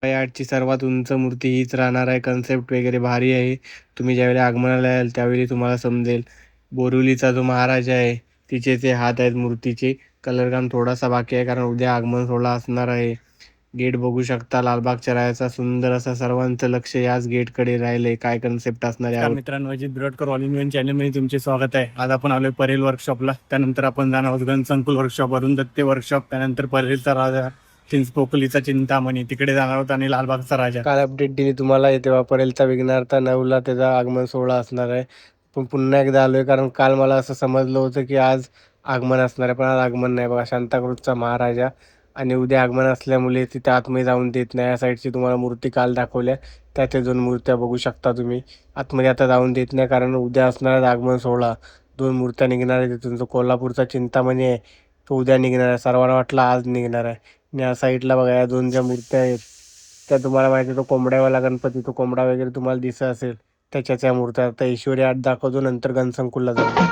आर्टची सर्वात उंच मूर्ती हीच राहणार आहे. कन्सेप्ट वगैरे भारी आहे. तुम्ही ज्यावेळी आगमनाला याल त्यावेळी तुम्हाला समजेल. बोरिवलीचा जो महाराजा आहे तिचे ते हात आहेत मूर्तीचे. कलर काम थोडासा बाकी आहे कारण उद्या आगमन सोहळा असणार आहे. गेट बघू शकता लालबागच्या राजाचा सुंदर असा. सर्वांचं लक्ष याच गेटकडे राहिले. काय कन्सेप्ट असणार आहे मित्रांनो, अजित बिरोडकर ऑल इन वन चॅनलमध्ये तुमचे स्वागत आहे. आज आपण आलोय परेल वर्कशॉपला. त्यानंतर आपण जाणार आहोत गणसंकुल वर्कशॉप, वरून दत्ते वर्कशॉप, त्यानंतर परेलचा राजा, चिंचपोकलीचा चिंतामणी, तिकडे जाणार आहोत आणि लालबागचा राजा. काल अपडेट दिली तुम्हाला, तेव्हा परेलचा विघ्नहर्ता 9ला त्याचा आगमन सोहळा असणार आहे. पण पुन्हा एकदा आलोय कारण काल मला असं समजलं होतं की आज आगमन असणार आहे, पण आज आगमन नाही. बघा, सांताक्रूजचा महाराजा आणि उद्या आगमन असल्यामुळे तिथे आतमध्ये जाऊन देत नाही. या साईडची तुम्हाला मूर्ती काल दाखवल्या, त्याच्या 2 मूर्त्या बघू शकता तुम्ही. आतमध्ये आता जाऊन देत नाही कारण उद्या असणार आगमन सोहळा. 2 मूर्त्या निघणार आहे तिथून. जो कोल्हापूरचा चिंतामणी आहे तो उद्या निघणार आहे. सर्वांना वाटलं आज निघणार आहे. आणि या साईडला बघा, या 2 ज्या मूर्त्या आहेत त्या तुम्हाला माहिती आहे, तो कोंबड्यावाला गणपती, तो कोंबडा वगैरे तुम्हाला दिसत असेल, त्याच्याच या मूर्त्या. आता ईश्वरी आठ दाखवतो, नंतर गणसंकुलला जाऊ.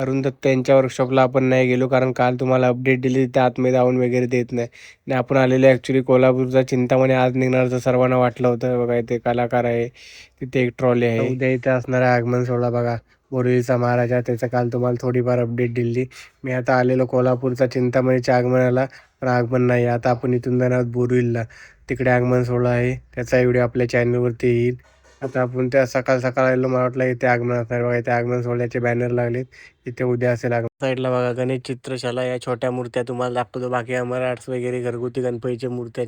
अरुण दत्त यांच्या वर्कशॉपला आपण नाही गेलो कारण काल तुम्हाला अपडेट दिली तिथे आतमध्ये जाऊन वगैरे देत नाही. आणि आपण आलेलो ॲक्च्युली कोल्हापूरचा चिंतामणी आज निघणार तर सर्वांना वाटलं होतं. बघा, इथे कलाकार आहे, तिथे एक ट्रॉली आहे. उद्या इथे असणार आहे आगमन सोहळा. बघा, बोरिवलीचा महाराजा, त्याचा काल तुम्हाला थोडीफार अपडेट दिली. मी आता आलेलो कोल्हापूरचा चिंतामणीच्या आगमनाला, पण आगमन नाही. आता आपण इथून जाणार बोरिवलीला, तिकडे आगमन सोहळा आहे. त्याचा व्हिडिओ आपल्या चॅनलवरती येईल. आता आपण त्या सकाळ सकाळ आलेलो, मला वाटलं इथे आगमन असणार. बघा, इथे आगमन सोहळ्याचे बॅनर लागलेत. इथे उद्या असेल आगमन. साईडला बघा, गणेश चित्रशाला, या छोट्या मूर्त्या तुम्हाला दाखवतो. बाकी अमर आर्ट्स वगैरे घरगुती गणपतीच्या मूर्त्या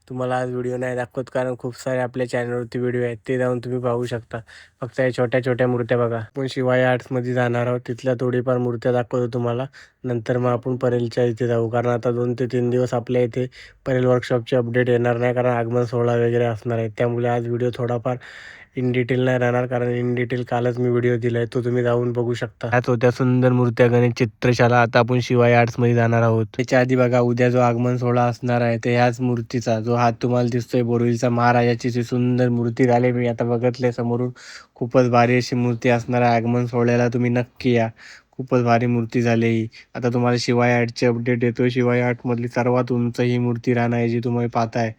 तुम्हाला आज व्हिडिओ नाही दाखवत कारण खूप सारे आपल्या चॅनलवरती व्हिडिओ आहेत, ते जाऊन तुम्ही पाहू शकता. फक्त या छोट्या छोट्या मूर्त्या बघा. आपण शिवाय आर्ट्समध्ये जाणार आहोत, तिथल्या थोडीफार मूर्त्या दाखवतो तुम्हाला. नंतर मग आपण परेलच्या इथे जाऊ कारण आता 2 ते 3 दिवस आपल्या इथे परेल वर्कशॉपचे अपडेट येणार नाही कारण आगमन सोहळा वगैरे असणार आहे. त्यामुळे आज व्हिडिओ थोडाफार इन डिटेल नाही राहणार कारण इन डिटेल कालच मी व्हिडिओ दिलाय, तो तुम्ही जाऊन बघू शकता. ह्याच होत्या सुंदर मूर्त्या गणेश चित्रशाला. आता आपण शिवाय आर्ट्समध्ये जाणार आहोत. त्याच्या आधी बघा, उद्या जो आगमन सोहळा असणार आहे ते ह्याच मूर्तीचा, जो हात तुम्हाला दिसतोय बोरिवलीचा महाराजाची जी सुंदर मूर्ती झाली, मी आता बघितले समोरून. खूपच भारी अशी मूर्ती असणार आहे. आगमन सोहळ्याला तुम्ही नक्की या. खूपच भारी मूर्ती झाली ही. आता तुम्हाला शिवाय आर्टचे अपडेट येतोय. शिवाय आर्टमधली सर्वात उंच ही मूर्ती राहणार आहे जी तुम्ही पाहताय.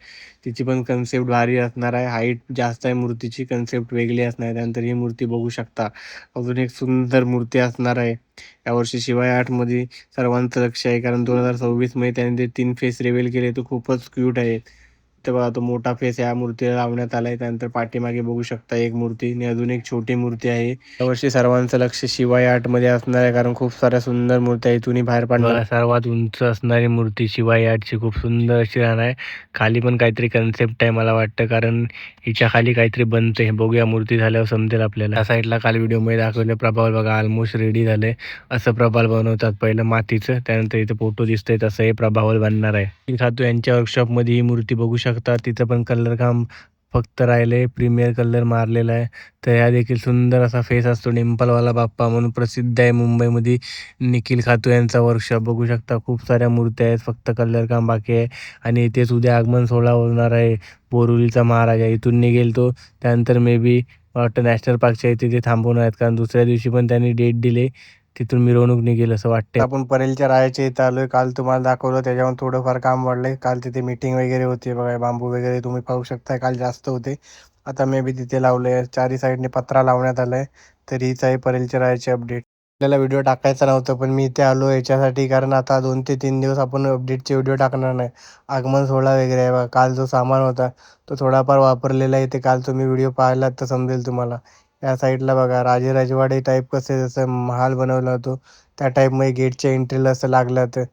तिची पण कन्सेप्ट भारी असणार आहे. हाईट जास्त आहे मूर्तीची, कन्सेप्ट वेगळी असणार आहे. त्यानंतर ही मूर्ती बघू शकता. अजून एक सुंदर मूर्ती असणार आहे. यावर्षी शिवाय आर्टमध्ये सर्वांचं लक्ष आहे कारण 2026 मध्ये त्याने ते 3 फेस रिव्हील केले, तो खूपच क्यूट आहे. ते बघा, तो मोठा फेस या मूर्तीला लावण्यात आलाय. त्यानंतर पाठीमागे बघू शकता एक मूर्ती आणि अजून एक छोटी मूर्ती आहे. यावर्षी सर्वांचं लक्ष शिवाय आर्टमध्ये असणार आहे कारण खूप साऱ्या सुंदर मूर्त्या इथूनही बाहेर पडणार. सर्वात उंच असणारी मूर्ती शिवाय आर्टची खूप सुंदर अशी राहणार आहे. खाली पण काहीतरी कन्सेप्ट आहे मला वाटतं कारण हिच्या खाली काहीतरी बनते. बघूया, मूर्ती झाल्यावर समजेल आपल्याला. त्या साईडला काल व्हिडिओमध्ये दाखवले प्रभावल बघा, ऑलमोस्ट रेडी झाले. असं प्रभाल बनवतात, पहिलं मातीचं, त्यानंतर इथे फोटो दिसतंय तसं हे प्रभावल बनणार आहे. खातो यांच्या वर्कशॉपमध्ये ही मूर्ती बघू शकता. तिथं पण कलर काम फक्त राहिले, प्रीमियर कलर मारलेला आहे. तर ह्या देखील सुंदर असा फेस असतो. डिंपलवाला बाप्पा म्हणून प्रसिद्ध आहे मुंबईमध्ये. निखिल खातू यांचा वर्कशॉप बघू शकता. खूप साऱ्या मूर्त्या आहेत, फक्त कलर काम बाकी आहे. आणि इथेच उद्या आगमन सोहळा होणार आहे. बोरिवलीचा महाराजा इथून निघेल तो. त्यानंतर मे बी वाटतं नॅशनल पार्कच्या इथे ते थांबवणार आहेत कारण दुसऱ्या दिवशी पण त्यांनी डेट दिले. तिथून मिरवणूक निघेल असं वाटते. आपण परेलच्या रायाच्या इथं आलोय. काल तुम्हाला दाखवलं, त्याच्यावर थोडंफार काम वाढलंय. काल तिथे मीटिंग वगैरे होती बघा, बांबू वगैरे तुम्ही पाहू शकता काल जास्त होते. आता मे बी तिथे लावले, चारी साईडने पत्रा लावण्यात आलाय. तर हीच आहे परेलच्या रायाची अपडेट. आपल्याला व्हिडिओ टाकायचा नव्हतं, पण मी इथे आलो याच्यासाठी, कारण आता 2 ते 3 दिवस आपण अपडेटचे व्हिडिओ टाकणार नाही. आगमन सोहळा वगैरे आहे बघा. काल जो सामान होता तो थोडाफार वापरलेला आहे. ते काल तुम्ही व्हिडिओ पाहिलात तर समजेल तुम्हाला. या साईडला बघा राजे राजवाडे टाईप कसे जसं महाल बनवला होतो त्या टाईपमध्ये गेटच्या एंट्रीला असं लागलं होतं.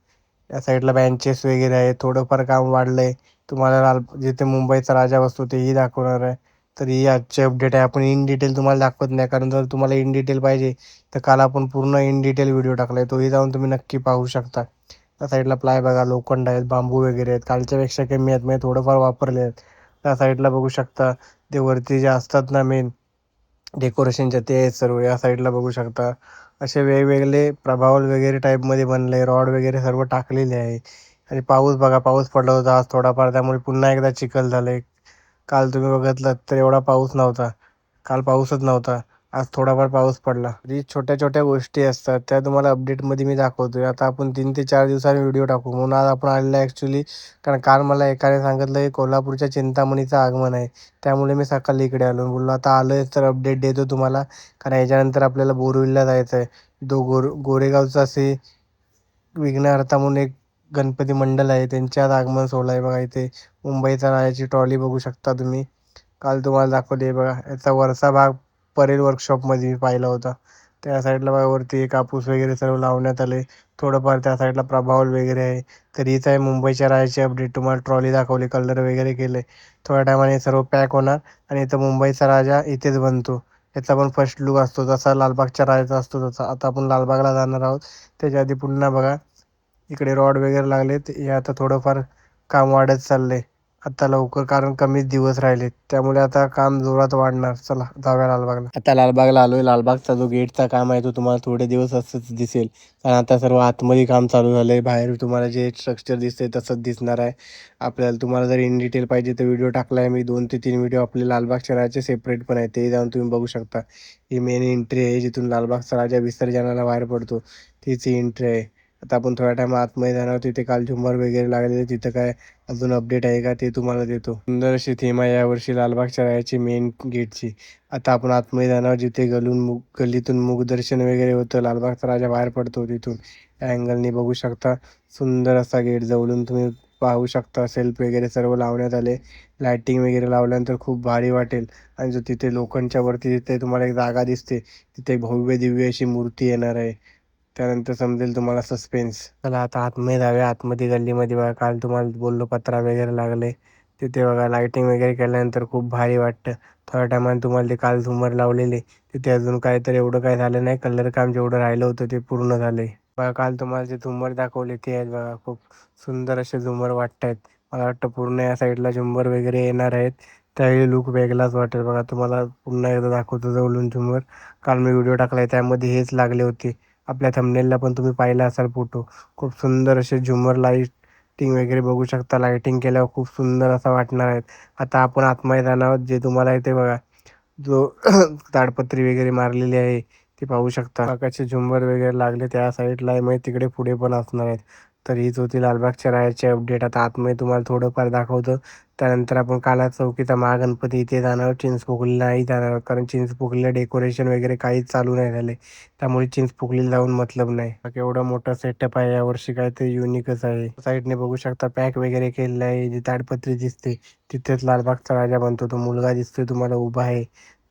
या साईडला बेंचेस वगैरे आहे. थोडंफार काम वाढलंय. तुम्हाला जिथे मुंबईचा राजा बसतो तेही दाखवणार आहे. तर ही आजची अपडेट आहे. आपण इन डिटेल तुम्हाला दाखवत नाही, कारण जर तुम्हाला इन डिटेल पाहिजे तर काल आपण पूर्ण इन डिटेल व्हिडिओ टाकलाय, तोही जाऊन तुम्ही नक्की पाहू शकता. त्या साईडला प्लाय बघा, लोखंड आहेत, बांबू वगैरे आहेत, कालच्यापेक्षा कमी आहेत, म्हणजे थोडंफार वापरले आहेत. त्या साईडला बघू शकता ते वरती जे असतात ना मेन डेकोरेशनच्या, ते आहेत सर्व. या साईडला बघू शकता असे वेगवेगळे प्रभावल वगैरे टाईपमध्ये बनले, रॉड वगैरे सर्व टाकलेले आहे. आणि पाऊस बघा, पाऊस पडला होता आज थोडाफार, त्यामुळे पुन्हा एकदा चिखल झाले. काल तुम्ही बघितलं तर एवढा पाऊस नव्हता. काल पाऊसच नव्हता. आज थोडाफार पाऊस पडला. ही छोट्या-छोट्या गोष्टी असतात, त्या तुम्हाला अपडेटमध्ये मी दाखवतोय. आता आपण 3 ते 4 दिवसांनी व्हिडिओ टाकू, म्हणून आज आपण आलेलो आहे ॲक्च्युली. कारण काल मला एकाने सांगितलं की कोल्हापूरच्या चिंतामणीचं आगमन आहे. त्यामुळे मी सकाळी इकडे आलो. बोललो आता आलोय तर अपडेट देतो तुम्हाला. कारण याच्यानंतर आपल्याला बोरिवलीला जायचं आहे. गोरेगावचं असे विघ्नहर्ता म्हणून एक गणपती मंडळ आहे, त्यांचे आज आगमन सोहळा आहे बघा इथे. मुंबईचा राजाची ट्रॉली बघू शकता तुम्ही. काल तुम्हाला दाखवली आहे बघा. याचा वरचा भाग परेल वर्कशॉपमध्ये मी पाहिला होता. त्या साईडला बघा वरती कापूस वगैरे सर्व लावण्यात आले. थोडंफार त्या साईडला प्रभावल वगैरे आहे. तर हीच आहे मुंबईच्या राजाची अपडेट. तुम्हाला ट्रॉली दाखवली, कलर वगैरे केले. थोड्या टायमाने सर्व पॅक होणार आणि इथं मुंबईचा राजा इथेच बनतो. याचा पण फर्स्ट लूक असतो, जसा लालबागच्या राजाचा असतो तसा. आता आपण लालबागला जाणार आहोत. त्याच्या आधी पुन्हा बघा इकडे रॉड वगैरे लागलेत. हे आता थोडंफार काम वाढत चाललंय आता लवकर, कारण कमीच दिवस राहिलेत. त्यामुळे आता काम जोरात वाढणार. चला जाऊया लालबागला. आता लालबागला आलोय. लालबागचा जो गेटचा काम आहे तो तुम्हाला थोडे दिवस असंच दिसेल, कारण आता सर्व आतमध्ये काम चालू झालंय. बाहेर तुम्हाला जे स्ट्रक्चर दिसतंय तसंच दिसणार आहे. आपल्याला तुम्हाला जर इन डिटेल पाहिजे तर व्हिडिओ टाकलाय मी, 2 ते 3 व्हिडिओ आपले लालबागच्या राजाचे सेपरेट पण आहेत, ते जाऊन तुम्ही बघू शकता. ही मेन एंट्री आहे जिथून लालबागचा राजा विसर्जनाला बाहेर पडतो, तीच ही एंट्री आहे. आता आपण थोड्या टाइम आतमध्ये जाणार. तिथे काल झुंबर वगैरे लागलेले, तिथं काय अजून अपडेट आहे का ते तुम्हाला देतो. सुंदर अशी थीम आहे यावर्षी लालबागच्या राजाची मेन गेटची. आता आपण आतमध्ये जाणार, जिथे गल्लीतून मुखदर्शन वगैरे होतं, लालबागचा राजा बाहेर पडतो तिथून. या अँगलनी बघू शकता. सुंदर असा गेट जवळून तुम्ही पाहू शकता. सेल्फ वगैरे सर्व लावण्यात आले. लायटिंग वगैरे लावल्यानंतर खूप भारी वाटेल. आणि जो तिथे लोखंडच्या वरती तिथे तुम्हाला एक जागा दिसते, तिथे एक भव्य दिव्य अशी मूर्ती येणार आहे. त्यानंतर समजेल तुम्हाला सस्पेन्स. चला आता आतमध्ये जाऊया. आतमध्ये गल्लीमध्ये बघा, काल तुम्हाला बोललो पत्रा वगैरे लागले, तिथे बघा लाइटिंग वगैरे केल्यानंतर खूप भारी वाटतं. थोड्या टायमाने तुम्हाला ते काल झुमर लावलेले तिथे अजून काय तर एवढं काय झालं नाही. कलर काम जेवढं राहिलं होतं ते पूर्ण झालंय बघा. काल तुम्हाला जे झुमर दाखवले ते आहेत बघा. खूप सुंदर असे झुमर वाटत. मला वाटतं पूर्ण या साईडला झुंबर वगैरे येणार आहेत. त्यावेळी लुक वेगळाच वाटेल बघा. तुम्हाला पुन्हा एकदा दाखवतो जवळून झुमर. काल मी व्हिडिओ टाकलाय त्यामध्ये हेच लागले होते. आपल्या थंबनेलला पण तुम्ही पाहिला असाल फोटो. खूप सुंदर असे झुमर लाईटिंग वगैरे बघू शकता. लाईटिंग केल्यावर खूप सुंदर असं वाटणार आहेत. आता आपण आतमध्ये जाणार आहोत. जे तुम्हाला इथे बघा जो ताडपत्री वगैरे मारलेली आहे ती पाहू शकता. आकाशी झुंबर वगैरे लागले त्या साईडला आहे, म्हणजे तिकडे पुढे पण असणार आहेत. तर हीच होती लालबागच्या राजाची अपडेट. आता आतमध्ये तुम्हाला थोडंफार दाखवतो. त्यानंतर आपण काला चौकीचा महागणपती इथे जाणार आहोत. चिंचपोकलीला नाही जाणार आहोत, कारण चिंचपोकलीला डेकोरेशन वगैरे काहीच चालू नाही झाले. त्यामुळे चिंचपोकलीला जाऊन मतलब नाही. एवढा मोठा सेटअप आहे यावर्षी, काय ते युनिकच आहे. साईडने बघू शकता पॅक वगैरे केलेलं आहे. जी ताडपत्री दिसते तिथेच लालबागचा राजा बनतो. तो मुलगा दिसतोय तुम्हाला उभा आहे,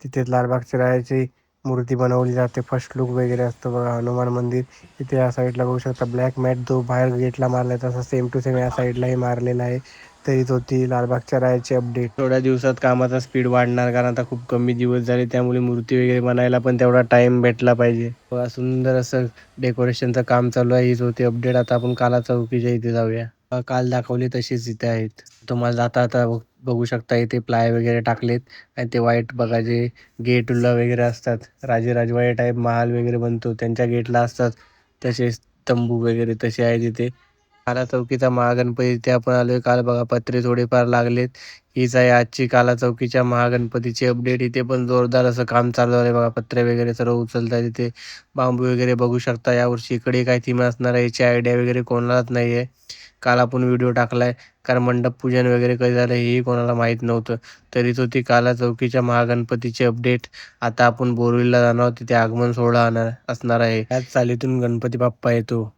तिथेच लालबागच्या राजाची मूर्ती बनवली जाते. फर्स्ट लुक वगैरे असतो बघा. हनुमान मंदिर इथे या साईडला बघू शकता. ब्लॅक मॅट जो बाहेर गेटला मारलाय तसा सेम टू सेम या साईडलाही मारलेला आहे. तरीच होती लालबागच्या राजाची अपडेट. थोड्या दिवसात कामाचा स्पीड वाढणार, कारण आता खूप कमी दिवस झाले, त्यामुळे मूर्ती वगैरे बनायला पण तेवढा टाइम भेटला पाहिजे. बघा सुंदर असं डेकोरेशनचं काम चालू आहे. हीच होती अपडेट. आता आपण काला चौकीच्या इथे जाऊया. काल दाखवली तशीच इथे आहेत. तुम्हाला जाता आता बघू शकता इथे प्लाय वगैरे टाकलेत. आणि ते व्हाईट बघा, जे गेटला वगैरे असतात, राजे राजवाडे टाईप महाल वगैरे बनतो त्यांच्या गेटला असतात तसे तंबू वगैरे तसे आहे तिथे. काला चौकीचा महागणपती इथे आपण आलोय. काल बघा पत्रे थोडेफार लागलेत. हीच आहे आजची काला चौकीच्या महागणपतीची अपडेट. इथे पण जोरदार असं काम चालू आहे बघा. पत्रे वगैरे सर्व उचलतायत इथे. बांबू वगैरे बघू शकता. यावर्षी इकडे काय थीम असणार आहे याची आयडिया वगैरे कोणालाच नाहीये. काल आपण व्हिडिओ टाकलाय, कारण मंडप पूजन वगैरे कधी झालं हेही कोणाला माहीत नव्हतं. तरीच होती काला चौकीच्या महागणपतीची अपडेट. आता आपण बोरिवलीला जाणार आहोत. तिथे आगमन सोहळा असणार आहे. त्याच चालीतून गणपती बाप्पा येतो.